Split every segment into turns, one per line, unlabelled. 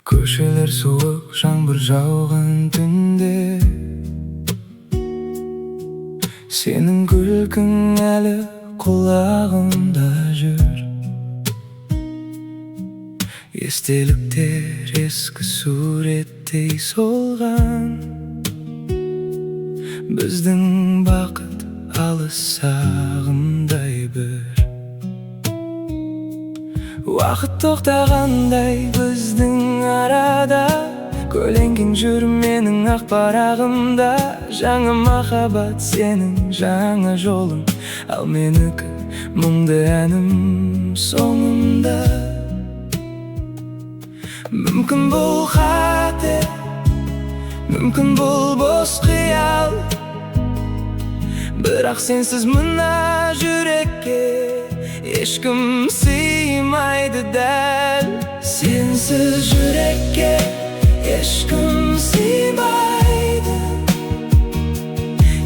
Көшелер суық, жаңбыр жауған түнде, сенің күлкің әлі құлағымда жүр. Естеліктер ескі суреттей солған, біздің бақыт алыс сағымдай бір. Уақыт тоқтағандай біздің арада, көлеңкең жүр менің ақ парағымда. Жаңа махаббат сенің жаңа жолың, ал менікі мұңды әнім соңында. Мүмкін бұл қате, мүмкін бұл бос қиял, бірақ сенсіз мына жүрекке ешкім сыймайды дәл. Сенсіз жүрекке ешкім сыймайды,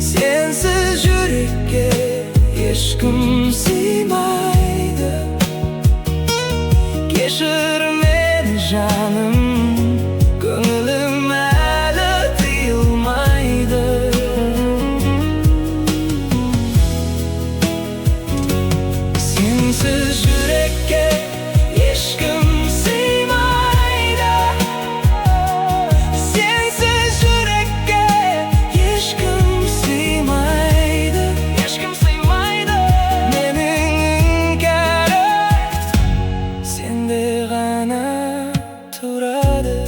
сенсіз жүрекке ешкім сыймайды. Кешір мені жаным, көңілім әлі тыйылмайды. Сенсіз жүрекке ешкім сыймайды, сенсіз жүрекке ешкім сыймайды, ешкім сыймайды. Менің іңкәрім сенде ғана тұрады.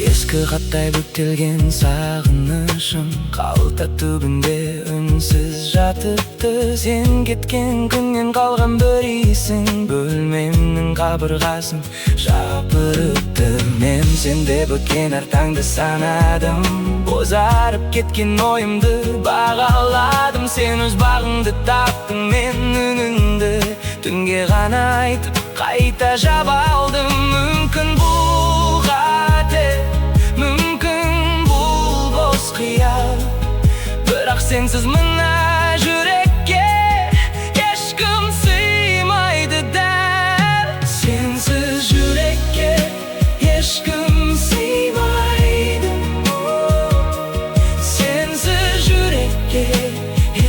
Ескі хаттай бүктелген сағынышым қалта түбінде үнсіз жатыпты. Сен кеткен күннен қалған бір иісің бөлмемнің қабырғасын жапырыпты. Мен сенде біткен әр таңды санадым, бозарып кеткен ойымды бағаладым. Сен өз бағыңды таптың, мен үніңді түнге ғана айтып қайта жаба алдым. Мүмкін бұл қате, мүмкін бұл бос қиял, бірақ сенсіз мына жүрекке ешкім сыймайды дәл. Сенсіз жүрекке ешкім сыймайды, сенсіз жүрекке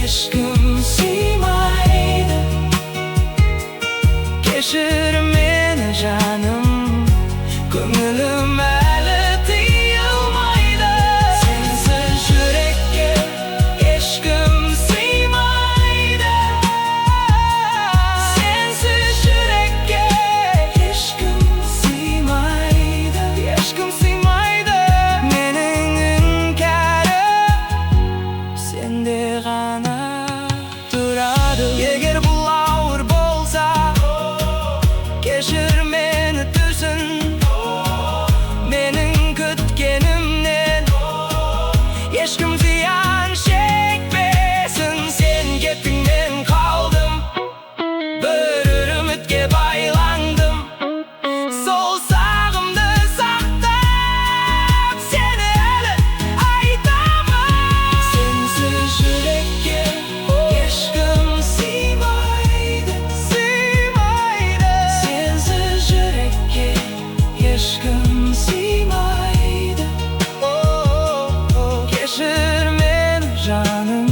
ешкім сыймайды. Кешір мені жаным, көңілім әлі тыйылмайды. Сенсіз жүрекке ешкім сыймайды, сенсіз жүрекке ешкім сыймайды, ешкім сыймайды. Менің іңкәрім сенде ғана тұрады. Егер бұл ауыр болса, кешір мені түсін. Менің күткенімнен ешкім зиян шекпесін. Сен кеттің, мен қалдым, бір үмітке байландым. Сол сағымды сақтап, сені әлі айтамын. Сенсіз жүрекке ешкім сыймайды, сыймайды. Сенсіз жүрекке ешкім сыймайды. Кешір мені жаным,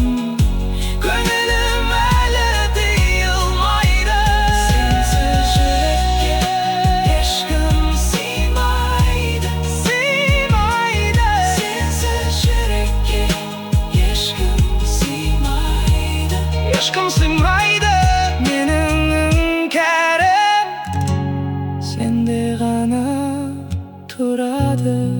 көңілім әлі тыйылмайды. Сенсіз жүрекке ешкім сыймайды, сыймайды. Сенсіз жүрекке ешкім сыймайды, ешкім сыймайды. Менің іңкәрім сенде ғана тұрады.